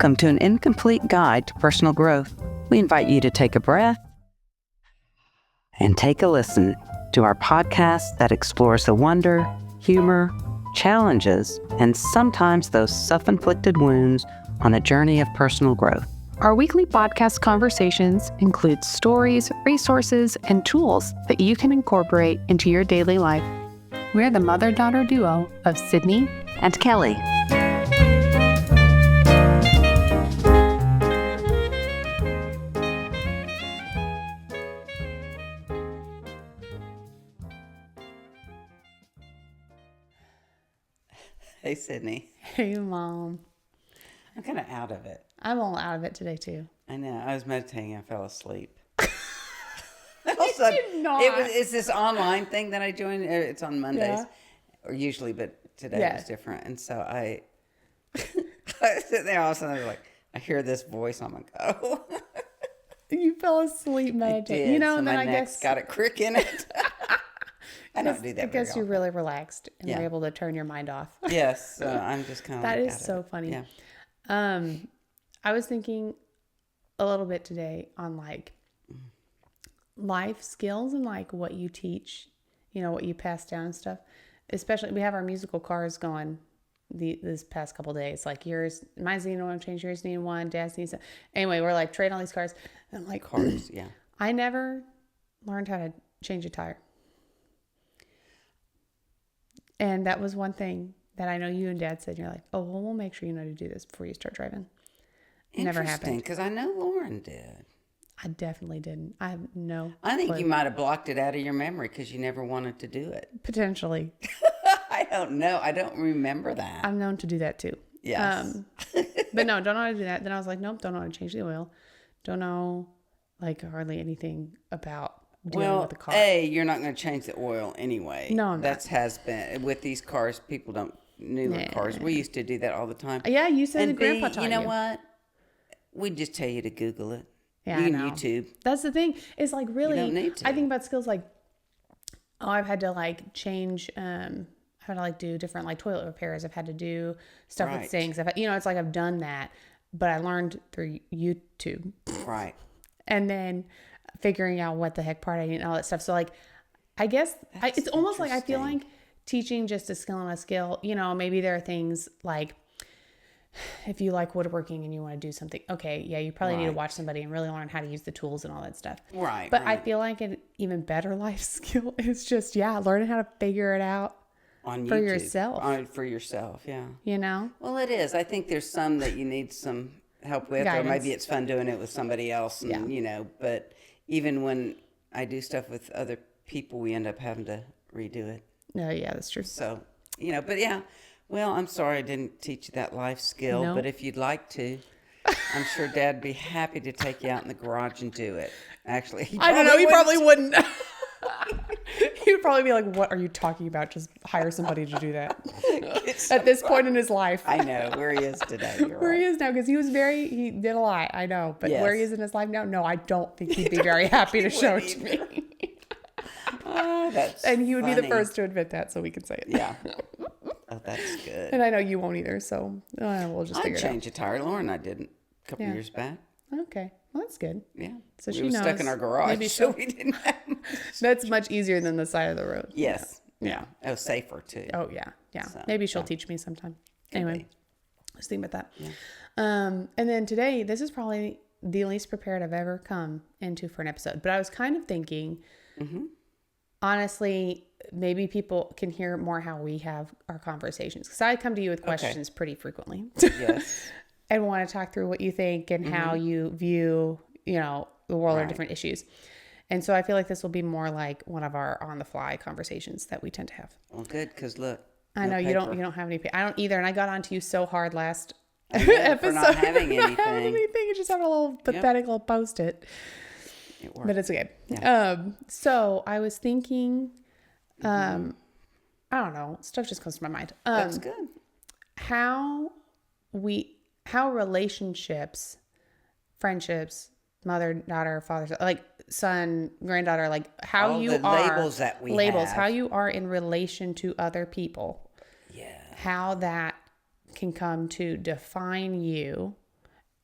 Welcome to an incomplete guide to personal growth. We invite you to take a breath and take a listen to our podcast that explores the wonder, humor, challenges, and sometimes those self-inflicted wounds on a journey of personal growth. Our weekly podcast conversations include stories, resources, and tools that you can incorporate into your daily life. We're the mother-daughter duo of Sydney and Kelly. Hey, Sydney. Hey, Mom. I'm kind of out of it. I'm all out of it today, too. I know. I was meditating. I fell asleep. Also, did not. It's this online thing that I joined. It's on Mondays, or usually, but today it was different. And so I sit there all of a sudden, I hear this voice. I'm like, oh. You fell asleep meditating. You know, so and then my I neck's guess got a crick in it. I don't do that. I guess you're really relaxed and you're able to turn your mind off. Yes, I'm just kind of. That is so funny. Yeah. I was thinking a little bit today on life skills and what you teach, what you pass down and stuff. Especially, we have our musical cars going this past couple days. Yours, mine's needing one change, yours need one, Dad's needs. Anyway, we're trading all these cars. And I'm like, cars, yeah. I never learned how to change a tire. And that was one thing that I know you and Dad said. You're like, oh, well, we'll make sure you know to do this before you start driving. It never happened. Because I know Lauren did. I definitely didn't. I have no I think clue. You might have blocked it out of your memory because you never wanted to do it. Potentially. I don't know. I don't remember that. I'm known to do that too. Yes. But no, don't know how to do that. Then I was like, nope, don't know how to change the oil. Don't know hardly anything about dealing with the car. You're not going to change the oil anyway. No, I'm not. Has been with these cars. People don't newer cars. We used to do that all the time. Yeah, you said the grandpa taught you. You know what? We just tell you to Google it. Yeah, you I can know. YouTube. That's the thing. It's really. You don't need to. I think about skills I've had to change. I've had to do different toilet repairs. I've had to do stuff with sinks. It's I've done that, but I learned through YouTube. Right. And then figuring out what the heck part I need and all that stuff. So I guess it's almost I feel like teaching just a skill and a skill, maybe there are things if you like woodworking and you want to do something, okay, yeah, you probably need to watch somebody and really learn how to use the tools and all that stuff. Right. But I feel like an even better life skill is just, learning how to figure it out on for YouTube. yourself. For yourself, yeah. Well, it is. I think there's some that you need some help with, guidance. or maybe it's fun doing it with somebody else, and, but even when I do stuff with other people, we end up having to redo it. No, yeah, that's true. So, but yeah. Well, I'm sorry I didn't teach you that life skill, but if you'd like to, I'm sure Dad'd be happy to take you out in the garage and do it. Actually, I don't know. He probably wouldn't. He would probably be like, what are you talking about? Just hire somebody to do that. At this point in his life. I know. Where he is today. Where he is now, because he did a lot. I know. But where he is in his life now, no, I don't think he'd be very happy to show it to me. Oh, that's and he would funny. be the first to admit that, so we can say it. Yeah. Oh, that's good. And I know you won't either, so we'll just figure it out. I changed a tire. Lauren, I did a couple years back. Okay. Well, that's good. Yeah. So we she were knows. Stuck in our garage, Maybe so we didn't have That's much easier than the side of the road. Yes. Yeah. Oh, safer, too. Oh, yeah. Yeah. So, maybe she'll teach me sometime. Anyway, let's think about that. Yeah. And then today, this is probably the least prepared I've ever come into for an episode. But I was kind of thinking, honestly, maybe people can hear more how we have our conversations. Because I come to you with questions pretty frequently. Yes. And want to talk through what you think and how you view, the world or different issues. And so I feel like this will be more like one of our on-the-fly conversations that we tend to have. Well, good, because look. I know you don't have any. I don't either, and I got onto you so hard last episode for not having anything. You just have a little pathetic little post-it. It worked. But it's okay. Yeah. So I was thinking, I don't know, stuff just comes to my mind. That's good. How relationships, friendships, mother, daughter, father, son, granddaughter, how all you are labels that we labels, have. how you are in relation to other people. Yeah. How that can come to define you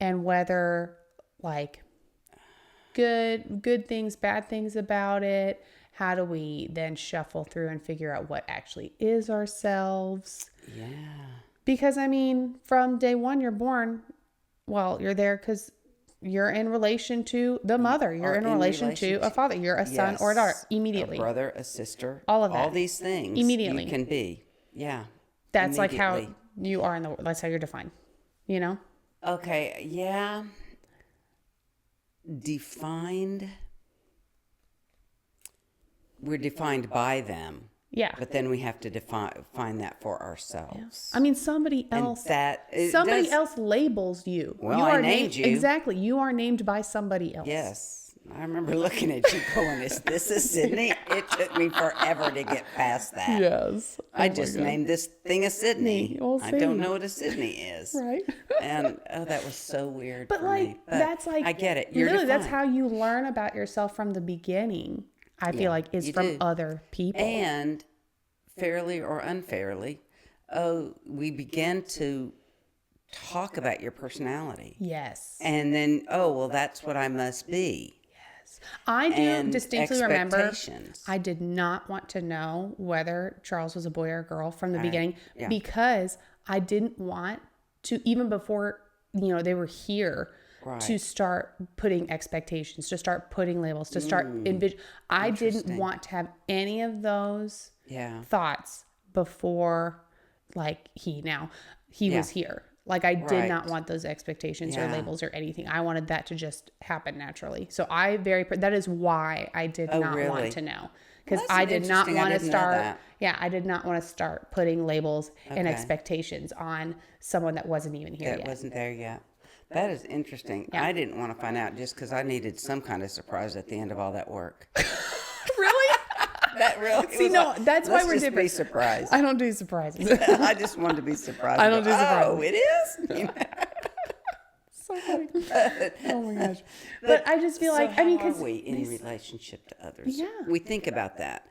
and whether like good things, bad things about it. How do we then shuffle through and figure out what actually is ourselves? Yeah. Because I mean, from day one, you're born. Well, you're there because you're in relation to the mother. You're in relation to a father. You're a son or a daughter immediately. A brother, a sister. All of that. All these things Immediately. you can be. Yeah. That's like how you are in the, that's how you're defined, you know? Okay. Yeah. Defined. We're defined by them. Yeah. But then we have to find that for ourselves. I mean, somebody else else labels you. Well, you are I named you. Exactly. You are named by somebody else. Yes. I remember looking at you going, is this a Sydney? It took me forever to get past that. Yes. I just named this thing a Sydney. Well, I don't know what a Sydney is. Right. And that was so weird but for like, me. But that's like, I get it. You're literally, defined. that's how you learn about yourself from the beginning. I feel like is from other people. And fairly or unfairly, we begin to talk about your personality. Yes. And then, well, that's what I must be. Yes. I do And distinctly remember expectations. I did not want to know whether Charles was a boy or a girl from the beginning yeah. because I didn't want to, even before, they were here, Right. to start putting expectations, to start putting labels, to start envision. I didn't want to have any of those thoughts before, like he was here. Like I did not want those expectations or labels or anything. I wanted that to just happen naturally. So that is why I did not want to know. Because I did not want to start. Yeah, I did not want to start putting labels and expectations on someone that wasn't even here yet. That wasn't there yet. That is interesting. Yeah. I didn't want to find out just because I needed some kind of surprise at the end of all that work. Really? That really. See, no, that's why we're different. Be surprised. I don't do surprises. I just wanted to be surprised. I don't do surprises. Oh, it is. So funny. Oh my gosh. But I just feel like, how are we in relationship to others? Yeah. We think about that,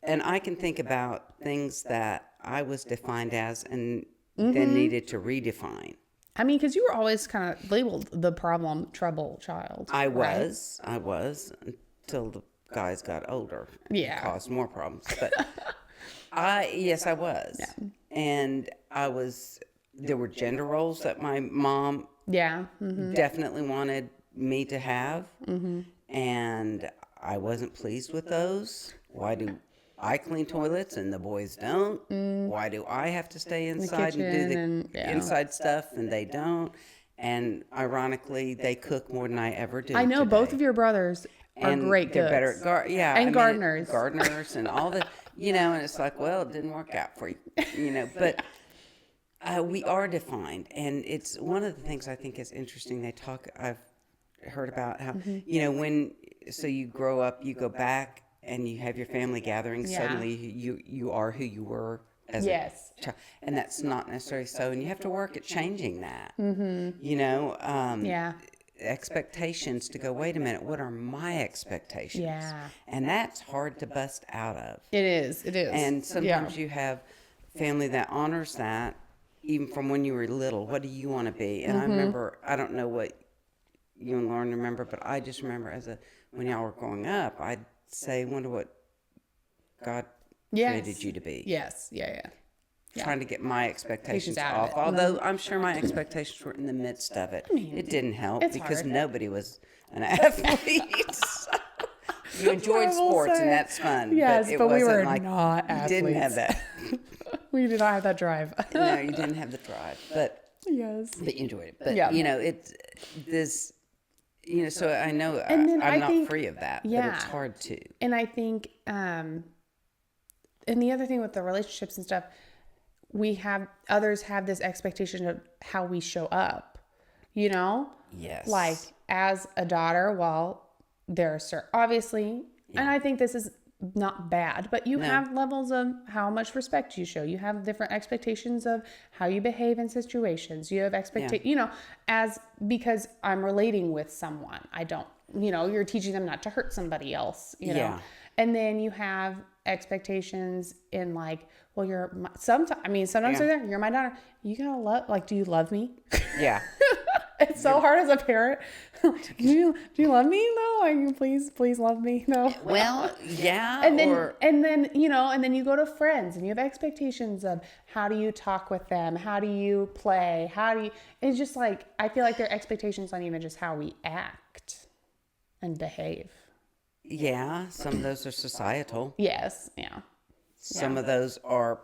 and I can think about things that I was defined as, and then needed to redefine. I mean, because you were always kind of labeled the trouble child. I was until the guys got older. Yeah. It caused more problems. But I was. Yeah. And there were gender roles that my mom definitely wanted me to have. Mm-hmm. And I wasn't pleased with those. Why do I clean toilets and the boys don't? Why do I have to stay inside and do the inside stuff and they don't? And ironically, they cook more than I ever do. I know today. Both of your brothers are great they're cooks. Better and gardeners. Gardeners and all the, and it's like, well, it didn't work out for you, but we are defined. And it's one of the things I think is interesting. I've heard about how, so you grow up, you go back, and you have your family gatherings, suddenly you are who you were as a child. And that's not necessarily so. And you have to work at changing that. Expectations to go, wait a minute, what are my expectations? Yeah. And that's hard to bust out of. It is. And sometimes you have family that honors that, even from when you were little. What do you want to be? And I remember, I don't know what you and Lauren remember, but I just remember when y'all were growing up, I'd say, wonder what God created you to be. Yes. Yeah. Trying to get my expectations off. Although I'm sure my expectations were in the midst of it. It didn't help because nobody was an athlete. So you enjoyed sports and that's fun. Yes, but we were like, not athletes. You didn't have that. We did not have that drive. No, you didn't have the drive. But yes. But you enjoyed it. But it's this. So I know I'm not free of that, but it's hard to. And I think, and the other thing with the relationships and stuff, others have this expectation of how we show up, Yes. Like as a daughter, obviously, and I think this is not bad, but you have levels of how much respect you show. You have different expectations of how you behave in situations. You have because I'm relating with someone. I don't, you're teaching them not to hurt somebody else, know. And then you have expectations in like, well, sometimes they're there. You're my daughter. You gotta love, like, do you love me? Yeah. It's so hard as a parent. do you love me? No, please love me. No. Well, yeah. And then you go to friends and you have expectations of how do you talk with them? How do you play? It's just like, I feel like their expectations on even just how we act and behave. Yeah. Some of those are societal. Yes. Yeah. Some of those are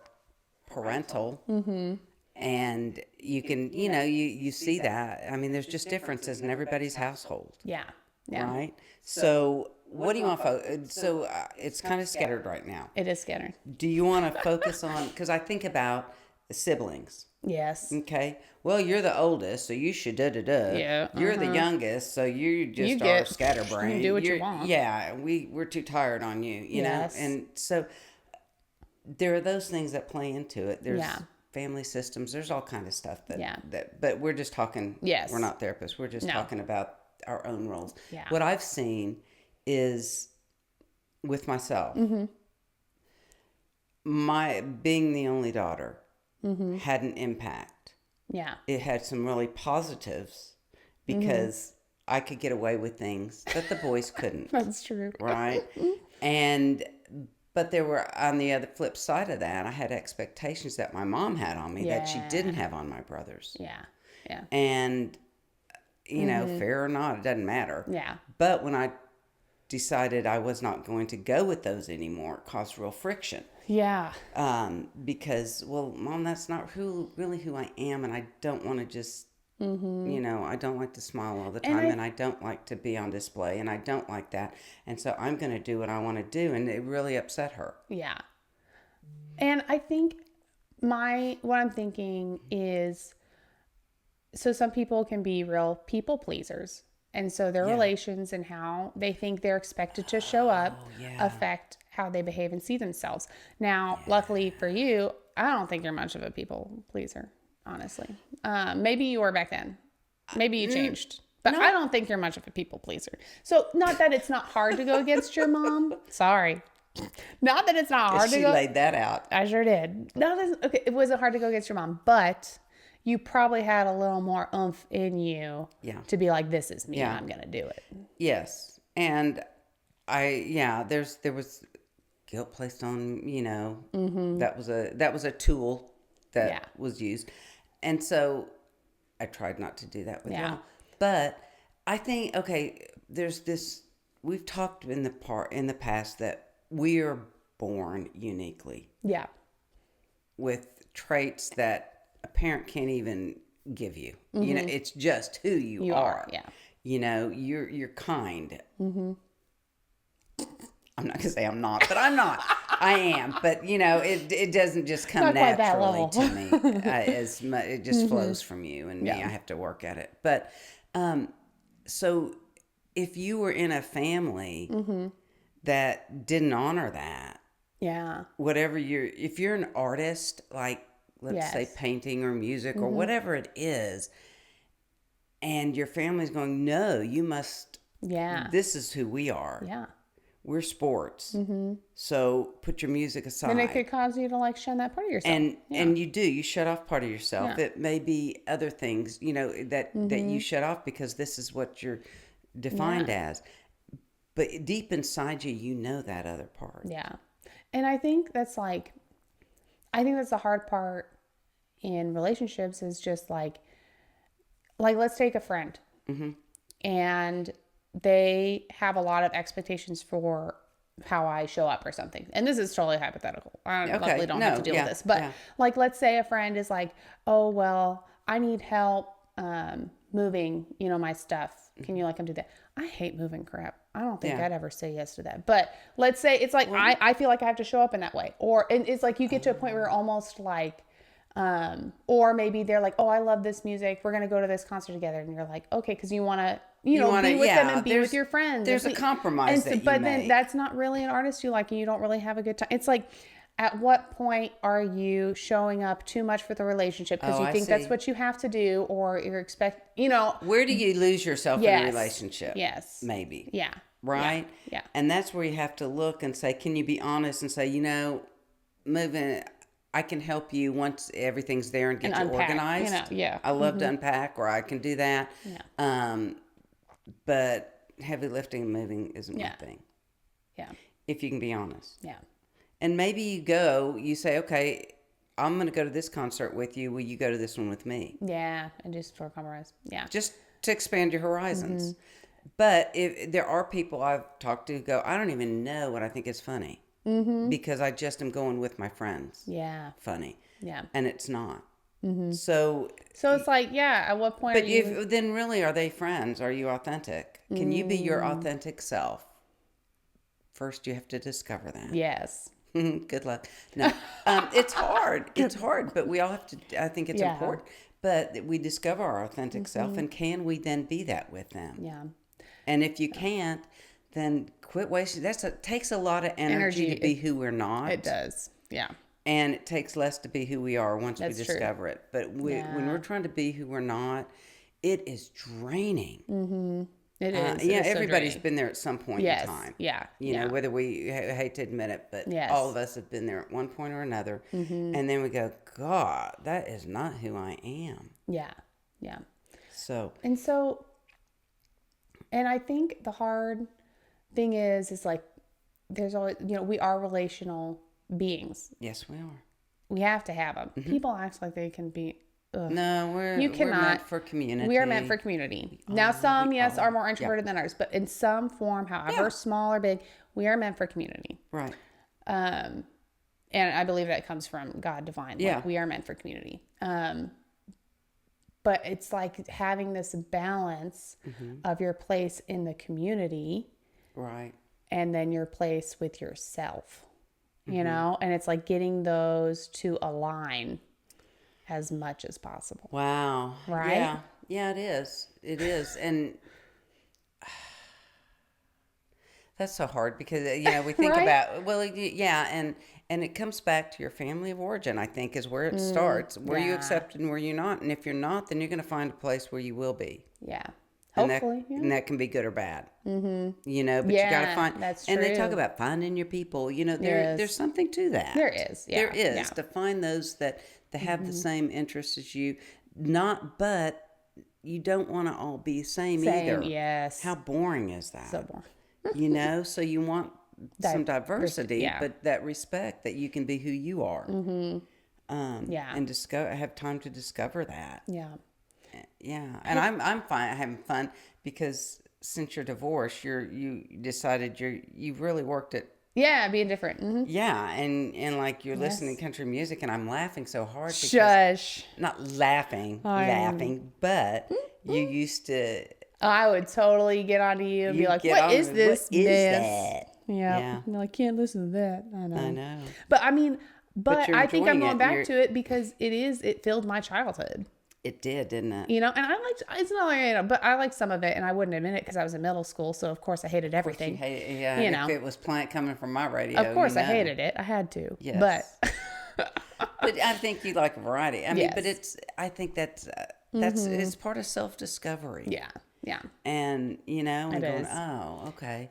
parental. Mm-hmm. And you can, you see that. I mean, there's just differences in everybody's household. Yeah. Yeah. Right? So what do you want to so it's kind of scattered right now. It is scattered. Do you want to focus on, because I think about siblings. Yes. Okay. Well, you're the oldest, so you should da-da-da. Yeah. You're the youngest, so you just are scatterbrained. You do what you want. Yeah. We're too tired on you, you know? And so there are those things that play into it. There's family systems. There's all kind of stuff but we're just talking. Yes. We're not therapists. We're just talking about our own roles. Yeah. What I've seen is with myself, my being the only daughter had an impact. Yeah. It had some really positives because I could get away with things that the boys couldn't. That's true. Right? But there were, on the other flip side of that, I had expectations that my mom had on me that she didn't have on my brothers. Yeah. Yeah. And, fair or not, it doesn't matter. Yeah. But when I decided I was not going to go with those anymore, it caused real friction. Yeah. Because, well, Mom, that's not really who I am, and I don't want to just, I don't like to smile all the time, and I don't like to be on display, and I don't like that. And so I'm going to do what I want to do, and it really upset her. Yeah. And I think what I'm thinking is, so some people can be real people pleasers. And so their relations and how they think they're expected to show up affect how they behave and see themselves. Now, luckily for you, I don't think you're much of a people pleaser, honestly. Maybe you were back then. Maybe you changed. But I don't think you're much of a people pleaser. So not that it's not hard to go against your mom. Sorry. Not that it's not hard to go. She laid that out. I sure did. Okay, it wasn't hard to go against your mom, but you probably had a little more oomph in you to be like, this is me and I'm going to do it. Yes. And there was guilt placed on, that was a tool that was used. And so I tried not to do that with y'all. But I think, there's this, we've talked in the past that we are born uniquely. Yeah. With traits that a parent can't even give you. It's just who you are. Yeah. You're kind. I'm not gonna say I'm not, but I'm not. I am, but it doesn't just come naturally to me. As much, it just flows from you and me. I have to work at it. But so if you were in a family that didn't honor that, if you're an artist, like let's say painting or music or whatever it is, and your family's going, no, you must. Yeah. This is who we are. Yeah. We're sports. So put your music aside. And it could cause you to shun that part of yourself. And you shut off part of yourself. It may be other things, that you shut off because this is what you're defined as. But deep inside you, that other part. Yeah. And I think that's the hard part in relationships is just like let's take a friend. And they have a lot of expectations for how I show up or something. And this is totally hypothetical. I luckily don't have to deal with this. But let's say a friend is like, oh, well, I need help moving, my stuff. Can you come do that? I hate moving crap. I don't think I'd ever say yes to that. But let's say it's I feel like I have to show up in that way. Or it's like you get to a point where you're almost or maybe they're like, oh, I love this music. We're going to go to this concert together. And you're like, okay, because you want to, be with them and be with your friends. There's a compromise but then that's not really an artist you like, and you don't really have a good time. It's like, at what point are you showing up too much for the relationship because you think that's what you have to do, or you're where do you lose yourself in a relationship? Yes. Maybe. Yeah. Right? Yeah. And that's where you have to look and say, can you be honest and say, moving, I can help you once everything's there and get And you unpack, organized. yeah. I love to unpack, or I can do that. Yeah. But heavy lifting and moving isn't my thing. Yeah. If you can be honest. Yeah. And maybe you say, okay, I'm going to go to this concert with you. Will you go to this one with me? Yeah. And just for compromise. Yeah. Just to expand your horizons. But if there are people I've talked to who go, I don't even know what I think is funny. Because I just am going with my friends. Yeah. Funny. Yeah. And it's not. So it's like, yeah, at what point but are you... then really, are they friends? Are you authentic? Can you be your authentic self? First, you have to discover that. Yes. Good luck. No, it's hard. It's hard, but we all have to. I think it's important. But we discover our authentic self, and can we then be that with them? Yeah. And if you can't, then quit wasting. Takes a lot of energy to be who we're not. It does. Yeah. And it takes less to be who we are once we discover it. But when we're trying to be who we're not, it is draining. It is. Yeah, everybody's been there at some point in time. Yeah. You know, whether we hate to admit it, but all of us have been there at one point or another. And then we go, God, that is not who I am. Yeah. Yeah. So. And I think the hard thing is like, there's always, we are relational beings. Yes, we are. We have to have them. People act like they can be... Ugh. No, we're meant for community. We are meant for community. Now, some, are more introverted than others, but in some form, however small or big, we are meant for community. Right. And I believe that comes from God divine. Yeah. Like, we are meant for community. But it's like having this balance of your place in the community. Right. And then your place with yourself, and it's like getting those to align as much as possible. Wow. Right? Yeah. Yeah, it is. It is. And that's so hard because, we think about, and it comes back to your family of origin, I think, is where it starts. Were you accepted and were you not? And if you're not, then you're going to find a place where you will be. Yeah. Hopefully. And that can be good or bad. But you got to find. That's and true. they talk about finding your people. There's something to that. There is. Yeah. There is. To find those that have the same interests as you. But you don't want to all be same either. Yes. How boring is that? So boring. So you want some diversity, but that respect that you can be who you are. And have time to discover that. Yeah. Yeah, and I'm fine having fun because since you're divorced, you decided you've really worked it. Yeah, being different. Yeah, and like you're listening to country music, and I'm laughing so hard. Because, Shush. Not laughing, but you used to. I would totally get onto you and be like, "What is this? What is that?" Yeah. I can't listen to that. I know. But But I think I'm going back to it because it filled my childhood. It did, didn't it? And it's not like, but I liked some of it, and I wouldn't admit it because I was in middle school, so of course I hated everything. If it was coming from my radio, of course I hated it. I had to. Yes. But I think you like variety. I mean, but I think that's it's part of self-discovery. Yeah. Yeah. And and going, is. oh, okay.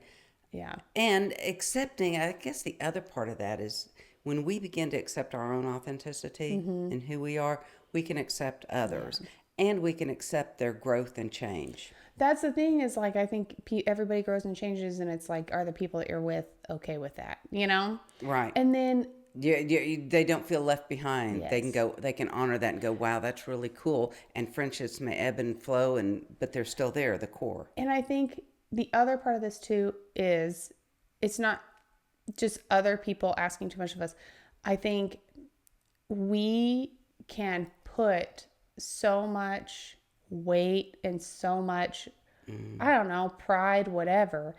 Yeah. And accepting, I guess the other part of that is when we begin to accept our own authenticity and who we are, we can accept others and we can accept their growth and change. That's the thing is like, I think everybody grows and changes, and it's like, are the people that you're with okay with that, Right. And then they don't feel left behind. Yes. They can honor that and go, wow, that's really cool. And friendships may ebb and flow, but they're still there, the core. And I think the other part of this too is it's not just other people asking too much of us. I think we can put so much weight and so much, I don't know, pride, whatever,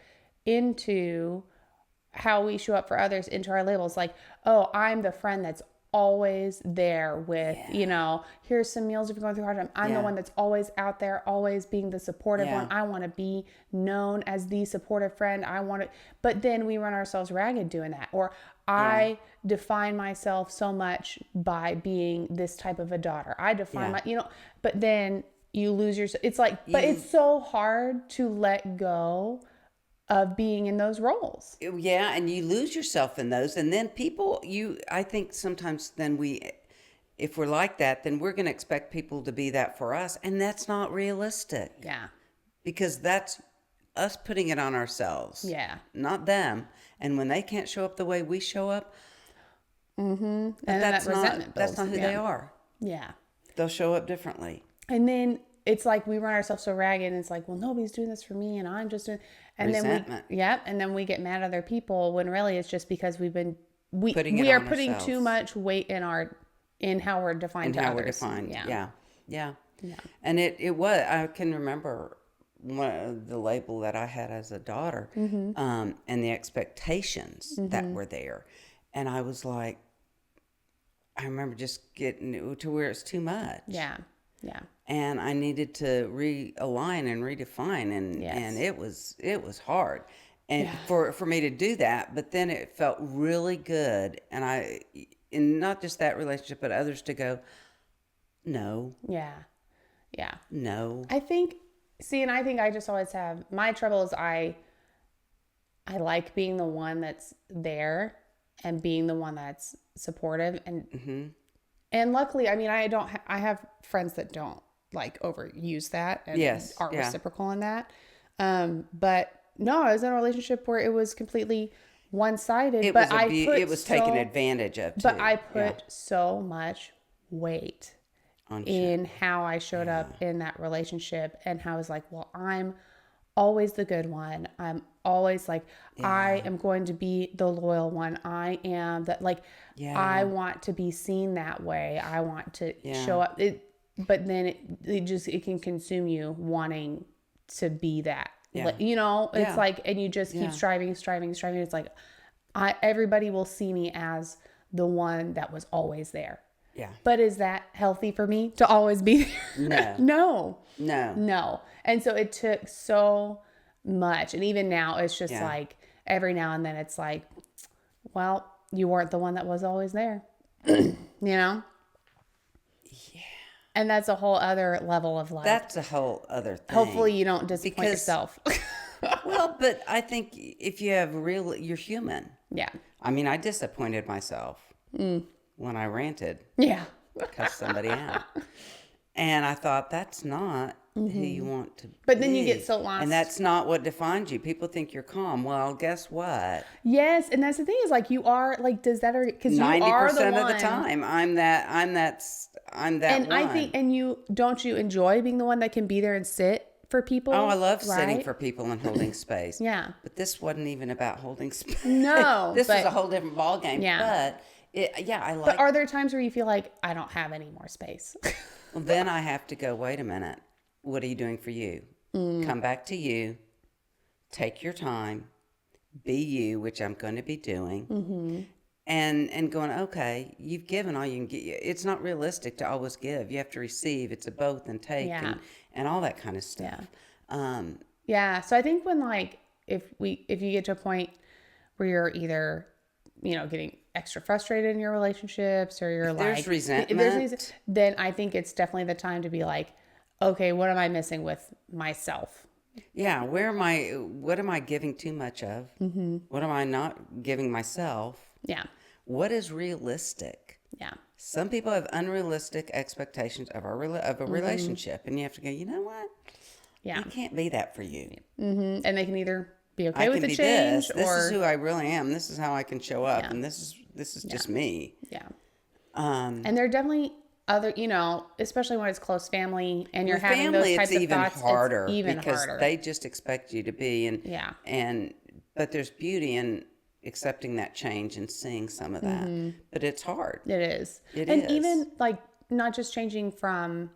into how we show up for others, into our labels. Like, oh, I'm the friend that's always there with, here's some meals if you're going through a hard time. I'm the one that's always out there, always being the supportive one. I want to be known as the supportive friend. But then we run ourselves ragged doing that. Or I define myself so much by being this type of a daughter. I define but then you lose yourself. It's like, but it's so hard to let go of being in those roles. Yeah, and you lose yourself in those, and then I think sometimes then if we're like that, then we're going to expect people to be that for us, and that's not realistic. Yeah. Because that's us putting it on ourselves. Yeah. Not them. And when they can't show up the way we show up, and that's that's not who they are. Yeah. They'll show up differently. And then it's like we run ourselves so ragged, and it's like, well, nobody's doing this for me, and I'm just doing. And Resentment. and then we get mad at other people when really it's just because we Putting are putting ourselves. too much weight in how we're defined. And to how we're others. defined. Yeah. Yeah. And it was, I can remember the label that I had as a daughter, and the expectations that were there. And I was like, I remember just getting to where it's too much. Yeah. Yeah. And I needed to realign and redefine, and it was hard, and for me to do that. But then it felt really good, and in not just that relationship, but others, to go, no, Yeah. Yeah. no. I think I just always have, my trouble is I like being the one that's there and being the one that's supportive, and luckily, I mean, I have friends that don't like overuse that and aren't reciprocal in that. But no, I was in a relationship where it was completely one-sided, It was taken advantage of too. But I put so much weight in how I showed up in that relationship, and how I was like, well, I'm always the good one. I'm always like, I am going to be the loyal one. I am that, like, I want to be seen that way. I want to show up. But then it can consume you wanting to be that. Yeah. It's like, and you just keep striving. It's like, everybody will see me as the one that was always there. Yeah. But is that healthy for me to always be there? No. No. And so it took so much. And even now, it's just like every now and then it's like, well, you weren't the one that was always there. Yeah. And that's a whole other level of life. That's a whole other thing. Hopefully you don't disappoint yourself. Well, but I think if you have you're human. Yeah. I mean, I disappointed myself when I ranted. Yeah. Cussed somebody out. And I thought, that's not who you want to be. But then you get so lost. And that's not what defines you. People think you're calm. Well, guess what? Yes. And that's the thing, is like, you are like, does that, because you are the 90% one. of the time, I'm that And one. I think, and don't you enjoy being the one that can be there and sit for people? Oh, I love sitting for people and holding space. Yeah. But this wasn't even about holding space. No. This was a whole different ballgame. Yeah. But I like. But are there times where you feel like, I don't have any more space? Well, then I have to go, wait a minute. What are you doing for you? Come back to you. Take your time. Be you, which I'm going to be doing. And going, okay, you've given all you can get. It's not realistic to always give. You have to receive. It's a both and take and all that kind of stuff. Yeah. So I think when, like, if you get to a point where you're either, getting extra frustrated in your relationships, or you're there's resentment, then I think it's definitely the time to be like, okay, what am I missing with myself? Yeah. What am I giving too much of? What am I not giving myself? Yeah. What is realistic? Yeah. Some people have unrealistic expectations of a relationship, and you have to go, you know what? Yeah. I can't be that for you. And they can either be okay I with can the be change, this is who I really am. This is how I can show up, and this is just me. Yeah. And there are definitely other, especially when it's close family and you're having those types of thoughts, it's even because harder. They just expect you to be, but there's beauty in accepting that change and seeing some of that. But it's hard. It is. And even like not just changing from,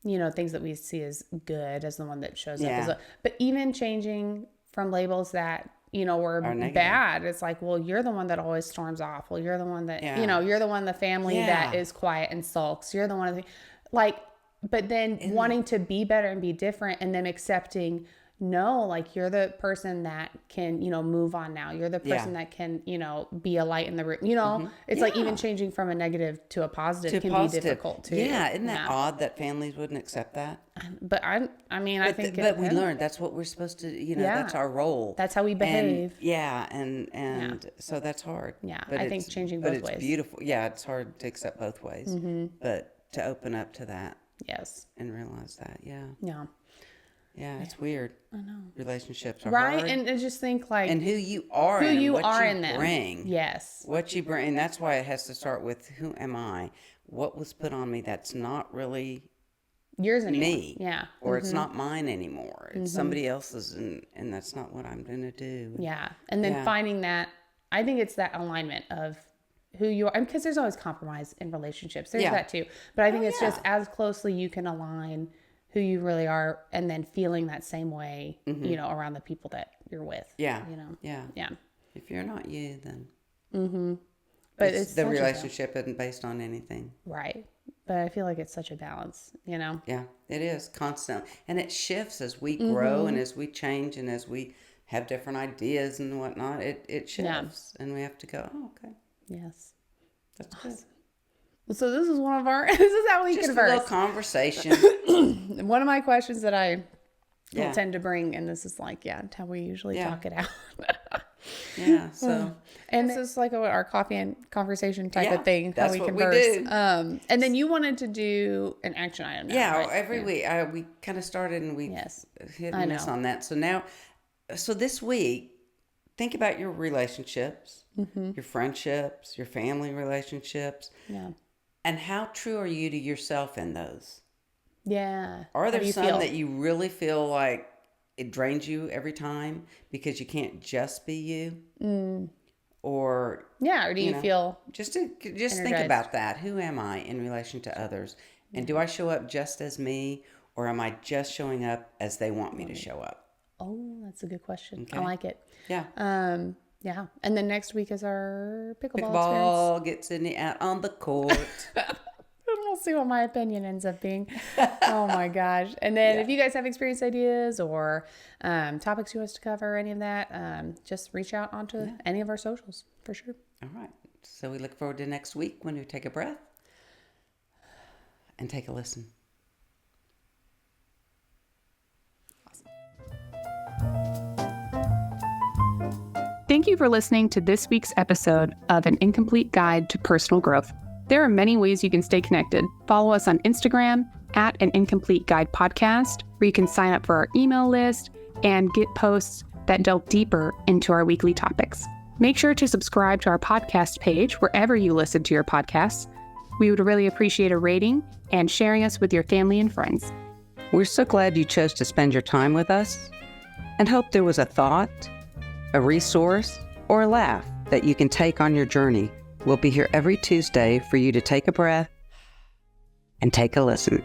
things that we see as good as the one that shows up, but even changing from labels that, were bad. It's like, well, you're the one that always storms off. Well, you're the one that, you're the one, the family that is quiet and sulks. You're the one, but then wanting to be better and be different, and then accepting no, like you're the person that can, move on now. You're the person that can, be a light in the room. It's like even changing from a negative to a positive can be difficult too. Yeah. Isn't that odd that families wouldn't accept that? But I think but we learned that's what we're supposed to, that's our role. That's how we behave. And so that's hard. Yeah. But I think changing both ways. But it's beautiful. Yeah. It's hard to accept both ways, but to open up to that. Yes. And realize that. Yeah. Yeah. Yeah, it's weird. I know. Relationships are right, hard. And just think like and who you are, in them. Bring. Yes, what you bring, and that's why it has to start with who am I? What was put on me that's not really yours anymore. Me, yeah, or it's not mine anymore. It's somebody else's, and that's not what I'm going to do. Yeah, and then finding that, I think it's that alignment of who you are, because there's always compromise in relationships. There's that too, but I think it's just as closely you can align who you really are, and then feeling that same way, around the people that you're with. Yeah. Yeah. If you're not you, then. But it's the relationship isn't based on anything. Right. But I feel like it's such a balance, Yeah, it is constant, and it shifts as we grow and as we change and as we have different ideas and whatnot. It shifts, and we have to go. Oh, okay. Yes. That's good. So this is one of our, this is how we converse. Just a little conversation. One of my questions that I will tend to bring, and this is like, how we usually talk it out. So. And this is like our coffee and conversation type of thing. That's how we what converse. we do. And then you wanted to do an action item now, right? Every week. We kind of started and we hit and miss on that. So this week, think about your relationships, your friendships, your family relationships. Yeah. And how true are you to yourself in those? Yeah. Are there some that you really feel like it drains you every time because you can't just be you? Or or do you feel just think about that. Who am I in relation to others? And do I show up just as me, or am I just showing up as they want me to show up? Oh, that's a good question. Okay. I like it. Yeah. Yeah. And then next week is our pickleball experience. Gets Sydney out on the court. And we'll see what my opinion ends up being. Oh my gosh. And then if you guys have experience ideas or topics you want us to cover, any of that, just reach out onto any of our socials for sure. All right. So we look forward to next week when we take a breath and take a listen. Thank you for listening to this week's episode of An Incomplete Guide to Personal Growth. There are many ways you can stay connected. Follow us on Instagram at An Incomplete Guide Podcast, where you can sign up for our email list and get posts that delve deeper into our weekly topics. Make sure to subscribe to our podcast page wherever you listen to your podcasts. We would really appreciate a rating and sharing us with your family and friends. We're so glad you chose to spend your time with us, and hope there was a thought, a resource, or a laugh that you can take on your journey. We'll be here every Tuesday for you to take a breath and take a listen.